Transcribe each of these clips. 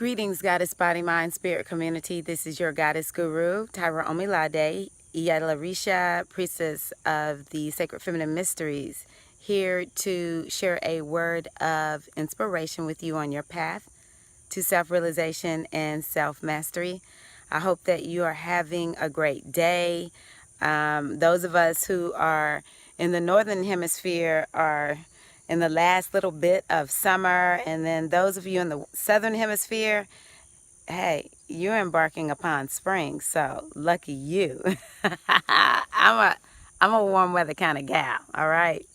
Greetings, Goddess Body, Mind, Spirit community. This is your Goddess Guru, Tyra Omilade, Iyalarisha, Priestess of the Sacred Feminine Mysteries, here to share a word of inspiration with you on your path to self-realization and self-mastery. I hope that you are having a great day. Those of us who are in the Northern Hemisphere are in the last little bit of summer, and then those of you in the Southern Hemisphere, hey, you're embarking upon spring, so lucky you. I'm a warm weather kind of gal, all right?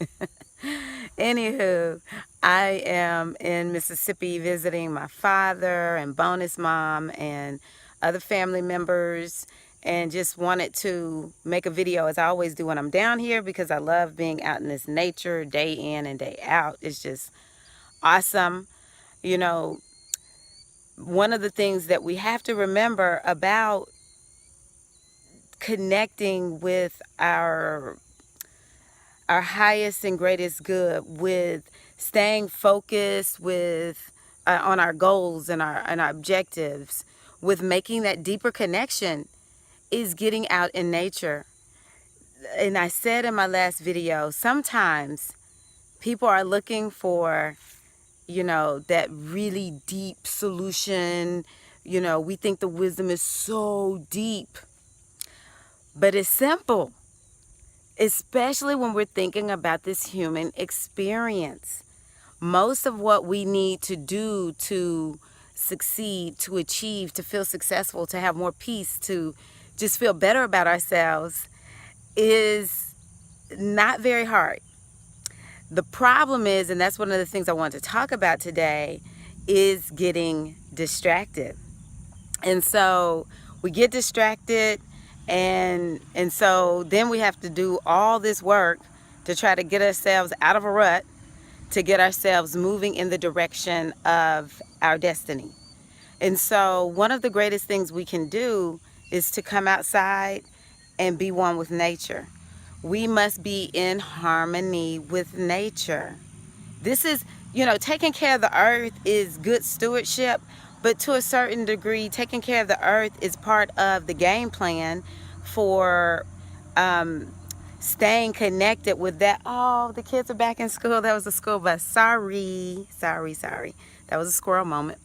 Anywho, I am in Mississippi visiting my father and bonus mom and other family members, and just wanted to make a video as I always do when I'm down here, because I love being out in this nature day in and day out. It's just awesome. You know, one of the things that we have to remember about connecting with our highest and greatest good, with staying focused with on our goals and our objectives, with making that deeper connection, is getting out in nature. And I said in my last video, sometimes people are looking for, you know, that really deep solution. You know, we think the wisdom is so deep, but it's simple, especially when we're thinking about this human experience. Most of what we need to do to succeed, to achieve, to feel successful, to have more peace, to just feel better about ourselves is not very hard. The problem is, and that's one of the things I want to talk about today, is getting distracted. And so we get distracted, and so then we have to do all this work to try to get ourselves out of a rut, to get ourselves moving in the direction of our destiny. And so one of the greatest things we can do is to come outside and be one with nature. We must be in harmony with nature. This is, you know, taking care of the earth is good stewardship, but to a certain degree, taking care of the earth is part of the game plan for staying connected with that. Oh, the kids are back in school. That was a school bus. Sorry. That was a squirrel moment.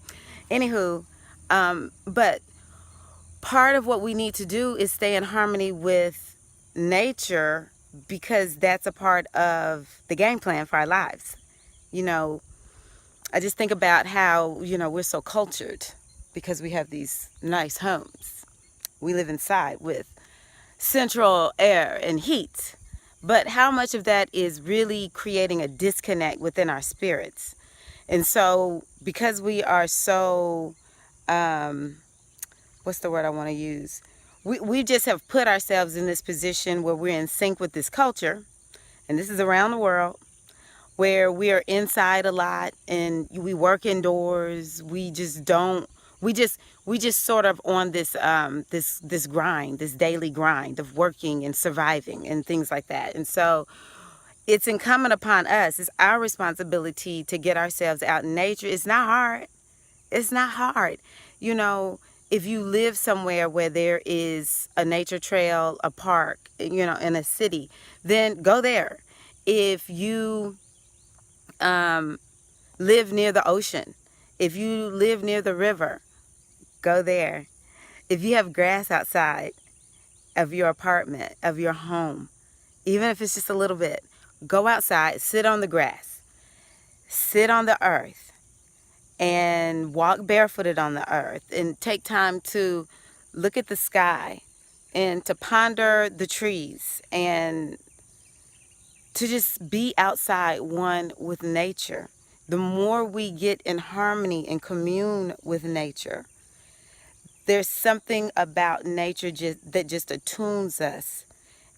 Anywho, but part of what we need to do is stay in harmony with nature, because that's a part of the game plan for our lives. You know, I just think about how, you know, we're so cultured because we have these nice homes. We live inside with central air and heat. But how much of that is really creating a disconnect within our spirits? And so because we are so, what's the word I want to use? We just have put ourselves in this position where we're in sync with this culture, and this is around the world, where we are inside a lot and we work indoors. We just sort of on this this grind, this daily grind of working and surviving and things like that. And so it's incumbent upon us, it's our responsibility to get ourselves out in nature. It's not hard. It's not hard. You know, if you live somewhere where there is a nature trail, a park, you know, in a city, then go there. If you live near the ocean, if you live near the river, go there. If you have grass outside of your apartment, of your home, even if it's just a little bit, go outside, sit on the grass, sit on the earth, and walk barefooted on the earth, and take time to look at the sky and to ponder the trees and to just be outside one with nature. The more we get in harmony and commune with nature, there's something about nature that just attunes us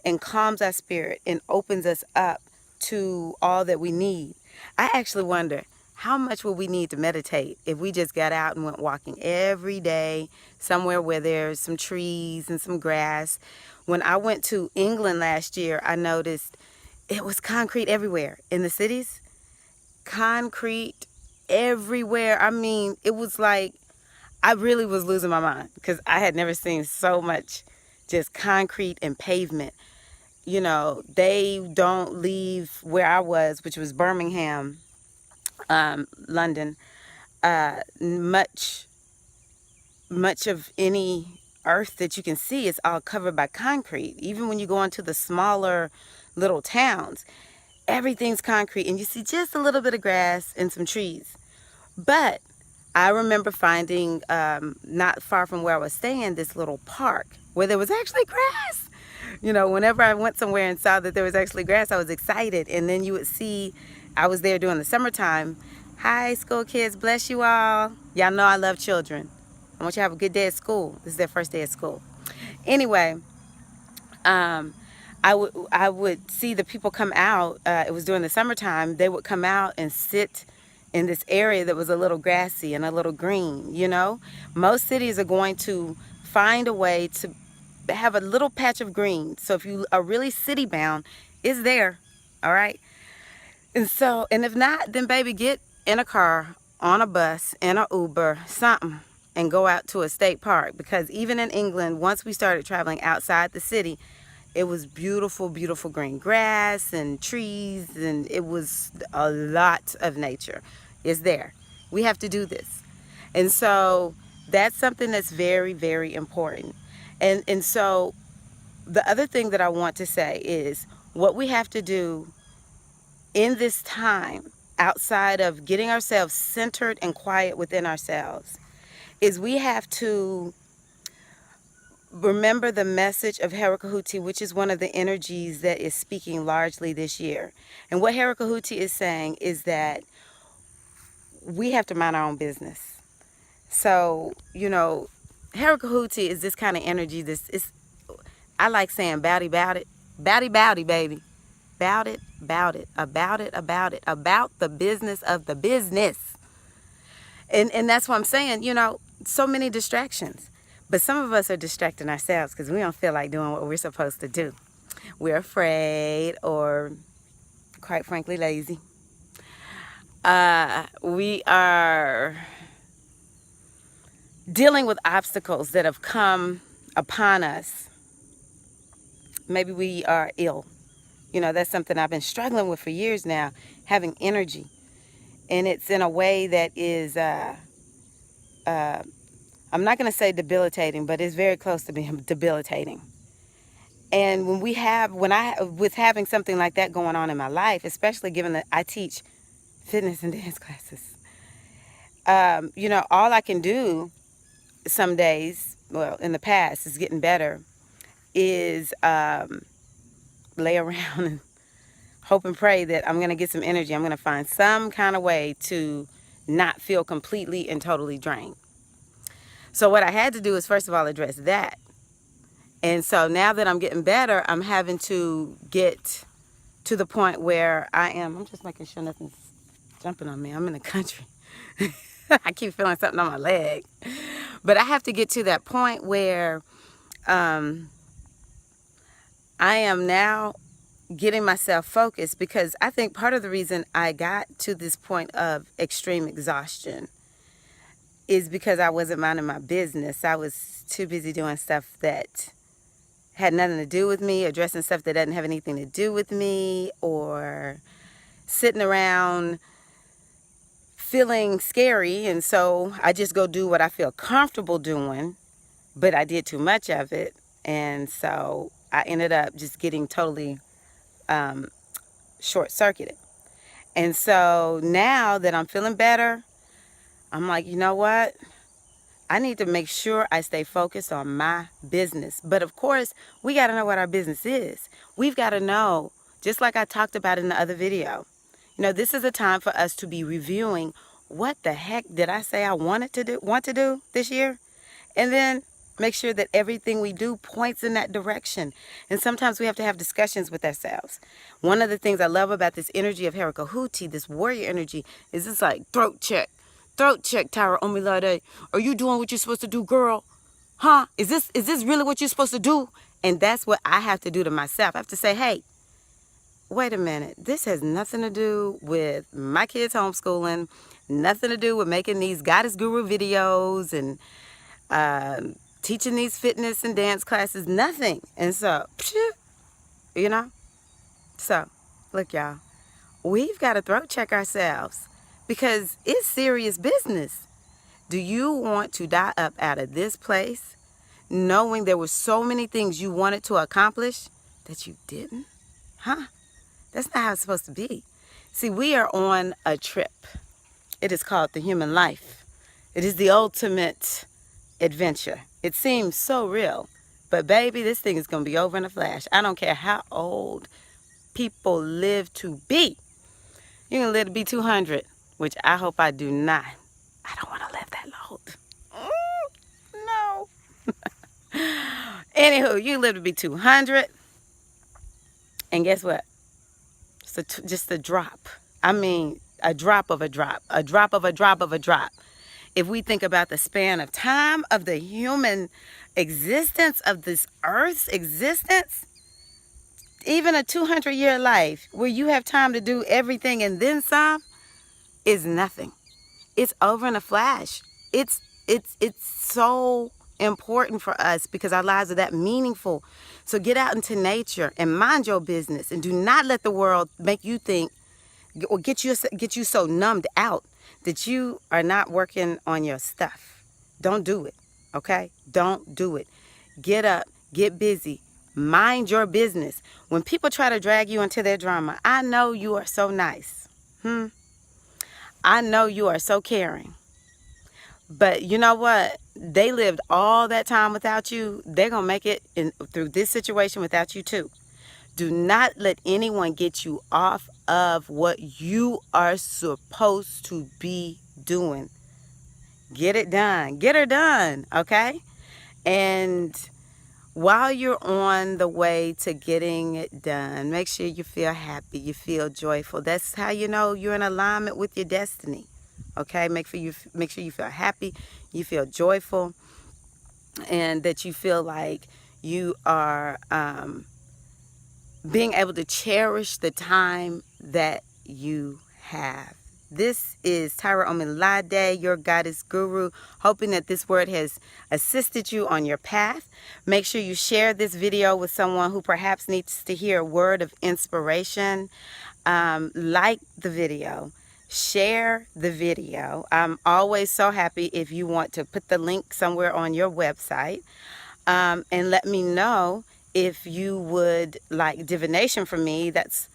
and calms our spirit and opens us up to all that we need. I actually wonder, how much would we need to meditate if we just got out and went walking every day somewhere where there's some trees and some grass? When I went to England last year, I noticed it was concrete everywhere. In the cities, concrete everywhere. I mean, it was like I really was losing my mind because I had never seen so much just concrete and pavement. You know, they don't leave where I was, which was Birmingham, London, much of any earth that you can see is all covered by concrete. Even when you go into the smaller little towns, everything's concrete and you see just a little bit of grass and some trees. But I remember finding, not far from where I was staying, this little park where there was actually grass. You know, whenever I went somewhere and saw that there was actually grass, I was excited. And then you would see, I was there during the summertime. High school kids, bless you all. Y'all know I love children. I want you to have a good day at school. This is their first day at school. Anyway, I would see the people come out. It was during the summertime. They would come out and sit in this area that was a little grassy and a little green. You know, most cities are going to find a way to have a little patch of green. So if you are really city bound, it's there. All right. And so, and if not, then baby, get in a car, on a bus, in an Uber, something, and go out to a state park. Because even in England, once we started traveling outside the city, it was beautiful, beautiful green grass and trees, and it was a lot of nature. It's there. We have to do this. And so that's something that's very, very important. And so the other thing that I want to say is what we have to do in this time, outside of getting ourselves centered and quiet within ourselves, is we have to remember the message of Herakahuti, which is one of the energies that is speaking largely this year. And what Herakahuti is saying is that we have to mind our own business. So, you know, Herakahuti is this kind of energy. I like saying bowdy bout it. Bowdy bowdy, baby. Bout it, about it, about it, about it, about the business of the business. And that's what I'm saying, you know, so many distractions. But some of us are distracting ourselves because we don't feel like doing what we're supposed to do. We're afraid or, quite frankly, lazy. We are dealing with obstacles that have come upon us. Maybe we are ill. You know, that's something I've been struggling with for years now, having energy. And it's in a way that is, I'm not going to say debilitating, but it's very close to being debilitating. And with having something like that going on in my life, especially given that I teach fitness and dance classes, you know, all I can do some days, well, in the past, is getting better, is lay around and hope and pray that I'm going to get some energy. I'm going to find some kind of way to not feel completely and totally drained. So what I had to do is, first of all, address that. And so now that I'm getting better, I'm having to get to the point where I'm just making sure nothing's jumping on me. I'm in the country. I keep feeling something on my leg. But I have to get to that point where I am now getting myself focused, because I think part of the reason I got to this point of extreme exhaustion is because I wasn't minding my business. I was too busy doing stuff that had nothing to do with me, addressing stuff that doesn't have anything to do with me, or sitting around feeling scary. And so I just go do what I feel comfortable doing, but I did too much of it. And so I ended up just getting totally short-circuited. And so now that I'm feeling better, I'm like, you know what? I need to make sure I stay focused on my business. But of course, we got to know what our business is. We've got to know, just like I talked about in the other video, you know, this is a time for us to be reviewing what the heck did I say I want to do this year? And then make sure that everything we do points in that direction. And sometimes we have to have discussions with ourselves. One of the things I love about this energy of Herakahuti, this warrior energy, is it's like throat check. Throat check, Tara Omilade. Are you doing what you're supposed to do, girl? Huh? Is this really what you're supposed to do? And that's what I have to do to myself. I have to say, hey, wait a minute. This has nothing to do with my kids' homeschooling, Nothing to do with making these Goddess Guru videos and teaching these fitness and dance classes. Nothing. And so, you know. So, look, y'all. We've got to throat check ourselves because it's serious business. Do you want to die up out of this place knowing there were so many things you wanted to accomplish that you didn't? Huh? That's not how it's supposed to be. See, we are on a trip. It is called the human life. It is the ultimate adventure. It seems so real, but baby, this thing is going to be over in a flash. I don't care how old people live to be. You can live to be 200, which I hope I do not. I don't want to live that old. No. Anywho, you live to be 200. And guess what? It's just a drop. I mean, a drop of a drop. A drop of a drop of a drop. If we think about the span of time of the human existence, of this earth's existence, even a 200-year life where you have time to do everything and then some is nothing. It's over in a flash. It's so important for us because our lives are that meaningful. So get out into nature and mind your business, and do not let the world make you think or get you so numbed out that you are not working on your stuff. Don't do it. Okay? Don't do it. Get up, get busy, mind your business. When people try to drag you into their drama, I know you are so nice. I know you are so caring. But you know what? They lived all that time without you. They're going to make it through this situation without you too. Do not let anyone get you off of what you are supposed to be doing. Get it done. Get her done, okay? And while you're on the way to getting it done, make sure you feel happy, you feel joyful. That's how you know you're in alignment with your destiny. Okay, make sure you feel happy, you feel joyful, and that you feel like you are being able to cherish the time that you have. This is Tyra Omilade, your Goddess Guru, hoping that this word has assisted you on your path. Make sure you share this video with someone who perhaps needs to hear a word of inspiration. Like the video. Share the video. I'm always so happy if you want to put the link somewhere on your website, and let me know if you would like divination from me. That's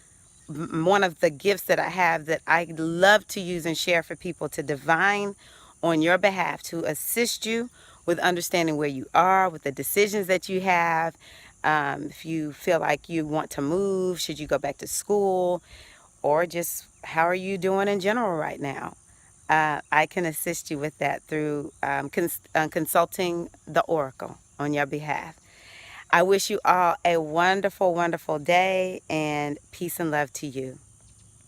one of the gifts that I have that I love to use and share for people, to divine on your behalf, to assist you with understanding where you are, with the decisions that you have. If you feel like you want to move, should you go back to school, or just how are you doing in general right now? I can assist you with that through consulting the Oracle on your behalf. I wish you all a wonderful, wonderful day, and peace and love to you.